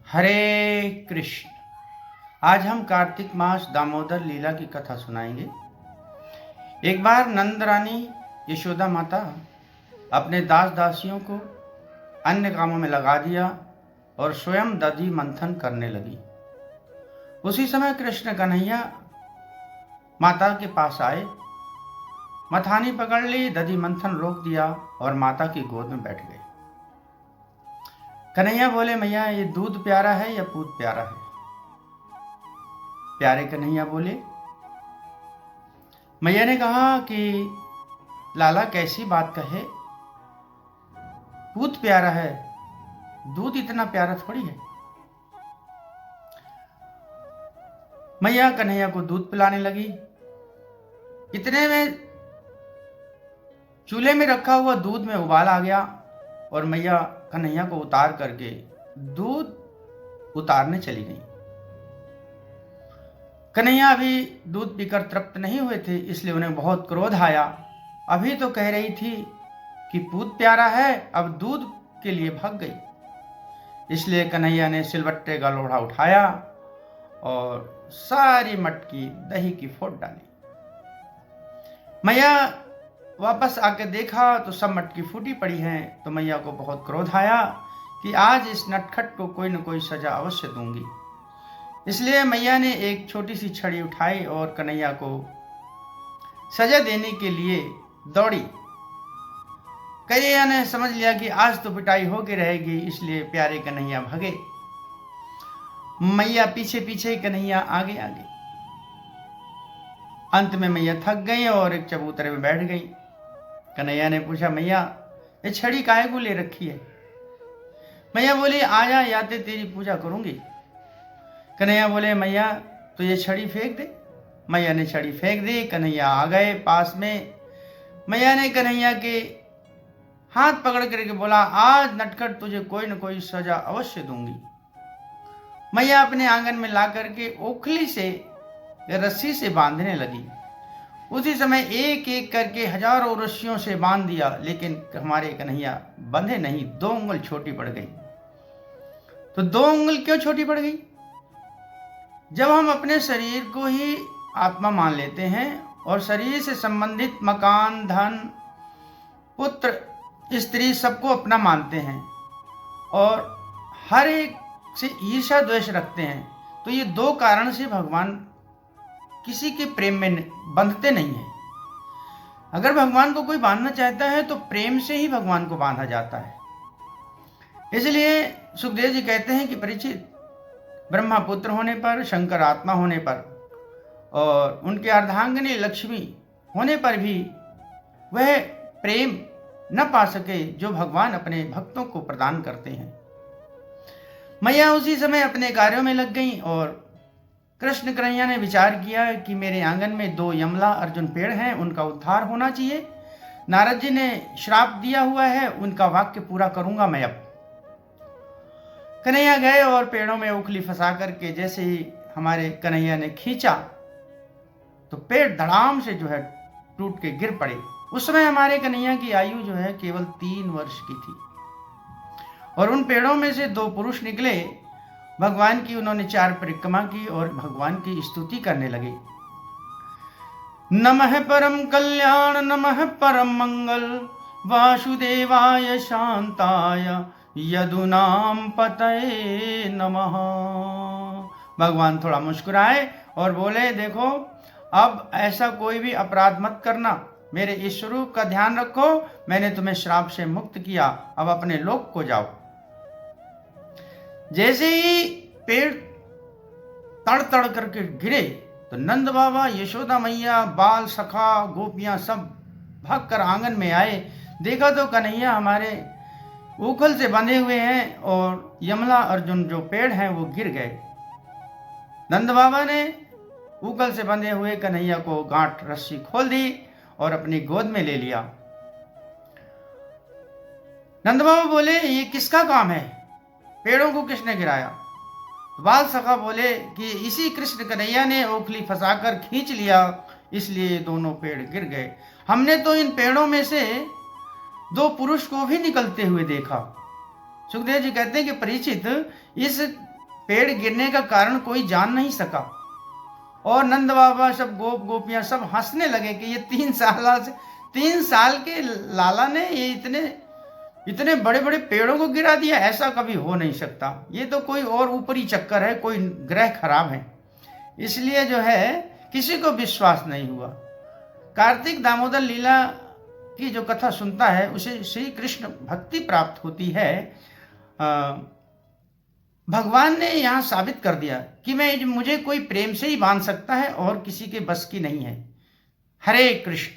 हरे कृष्ण। आज हम कार्तिक मास दामोदर लीला की कथा सुनाएंगे। एक बार नंद रानी यशोदा माता अपने दास दासियों को अन्य कामों में लगा दिया और स्वयं दधि मंथन करने लगी। उसी समय कृष्ण कन्हैया माता के पास आए, मथानी पकड़ ली, दधि मंथन रोक दिया और माता की गोद में बैठ गए। कन्हैया बोले, मैया ये दूध प्यारा है या पूत प्यारा है? प्यारे कन्हैया बोले। मैया ने कहा कि लाला कैसी बात कहे, पूत प्यारा है, दूध इतना प्यारा थोड़ी है। मैया कन्हैया को दूध पिलाने लगी। इतने में चूल्हे में रखा हुआ दूध में उबाल आ गया और मैया कन्हैया को उतार करके दूध उतारने चली गई। कन्हैया अभी दूध पीकर तृप्त नहीं हुए थे, इसलिए उन्हें बहुत क्रोध आया। अभी तो कह रही थी कि पूत प्यारा है, अब दूध के लिए भाग गई। इसलिए कन्हैया ने सिलबट्टे का लोढ़ा उठाया और सारी मटकी दही की फोड़ डाली। मैया वापस आके देखा तो सब मटकी फूटी पड़ी हैं। तो मैया को बहुत क्रोध आया कि आज इस नटखट को कोई न कोई सजा अवश्य दूंगी। इसलिए मैया ने एक छोटी सी छड़ी उठाई और कन्हैया को सजा देने के लिए दौड़ी। कन्हैया ने समझ लिया कि आज तो पिटाई होके रहेगी, इसलिए प्यारे कन्हैया भागे। मैया पीछे पीछे, कन्हैया आगे आगे। अंत में मैया थक गई और एक चबूतरे में बैठ गई। कन्हैया ने पूछा, मैया ये छड़ी काहे को ले रखी है? मैया बोली, आजा, या तो तेरी पूजा करूंगी। कन्हैया बोले, मैया तो ये छड़ी फेंक दे। मैया ने छड़ी फेंक दी। कन्हैया आ गए पास में। मैया ने कन्हैया के हाथ पकड़ करके बोला, आज नटखट तुझे कोई न कोई सजा अवश्य दूंगी। मैया अपने आंगन में ला करके ओखली से रस्सी से बांधने लगी। उसी समय एक एक करके हजारों रस्सियों से बांध दिया, लेकिन हमारे कन्हैया बंधे नहीं, 2 उंगल छोटी पड़ गई। तो 2 उंगल क्यों छोटी पड़ गई? जब हम अपने शरीर को ही आत्मा मान लेते हैं और शरीर से संबंधित मकान, धन, पुत्र, स्त्री सबको अपना मानते हैं और हर एक से ईर्ष्या द्वेष रखते हैं, तो ये 2 कारण से भगवान किसी के प्रेम में बंधते नहीं है। अगर भगवान को कोई बांधना चाहता है तो प्रेम से ही भगवान को बांधा जाता है। इसलिए सुखदेव जी कहते हैं कि परीक्षित, ब्रह्मा पुत्र होने पर, शंकर आत्मा होने पर और उनके अर्धांगिनी लक्ष्मी होने पर भी वह प्रेम न पा सके जो भगवान अपने भक्तों को प्रदान करते हैं। मैया उसी समय अपने कार्यों में लग गई और कृष्ण कन्हैया ने विचार किया कि मेरे आंगन में 2 यमला अर्जुन पेड़ हैं, उनका उद्धार होना चाहिए। नारद जी ने श्राप दिया हुआ है, उनका वाक्य पूरा करूंगा मैं अब। कन्हैया गए और पेड़ों में उखली फंसा करके जैसे ही हमारे कन्हैया ने खींचा तो पेड़ धड़ाम से जो है टूट के गिर पड़े। उस समय हमारे कन्हैया की आयु जो है केवल 3 वर्ष की थी और उन पेड़ों में से 2 पुरुष निकले। भगवान की उन्होंने 4 परिक्रमा की और भगवान की स्तुति करने लगे। नमः परम कल्याण, नमः परम मंगल, वासुदेवाय शांताय यदुनाम पतये नमः। भगवान थोड़ा मुस्कुराए और बोले, देखो अब ऐसा कोई भी अपराध मत करना, मेरे इस स्वरूप का ध्यान रखो, मैंने तुम्हें श्राप से मुक्त किया, अब अपने लोक को जाओ। जैसे ही पेड़ तड़ तड़ करके गिरे तो नंद बाबा, यशोदा मैया, बाल सखा, गोपियां सब भागकर आंगन में आए। देखा तो कन्हैया हमारे उखल से बंधे हुए हैं और यमला अर्जुन जो पेड़ हैं वो गिर गए। नंद बाबा ने उखल से बंधे हुए कन्हैया को गांठ रस्सी खोल दी और अपनी गोद में ले लिया। नंद बाबा बोले, ये किसका काम है? पेड़ों को किसने गिराया? बाल सखा बोले कि इसी कृष्ण कन्हैया ने ओखली फंसाकर खींच लिया, इसलिए दोनों पेड़ गिर गए। हमने तो इन पेड़ों में से 2 पुरुष को भी निकलते हुए देखा। सुखदेव जी कहते हैं कि परीक्षित, इस पेड़ गिरने का कारण कोई जान नहीं सका। और नंद बाबा, सब गोप गोपियां सब हंसने लगे कि ये 3 साल के लाला ने ये इतने बड़े बड़े पेड़ों को गिरा दिया, ऐसा कभी हो नहीं सकता, ये तो कोई और ऊपरी चक्कर है, कोई ग्रह खराब है। इसलिए जो है किसी को विश्वास नहीं हुआ। कार्तिक दामोदर लीला की जो कथा सुनता है उसे श्री कृष्ण भक्ति प्राप्त होती है। भगवान ने यहाँ साबित कर दिया कि मुझे कोई प्रेम से ही बांध सकता है और किसी के बस की नहीं है। हरे कृष्ण।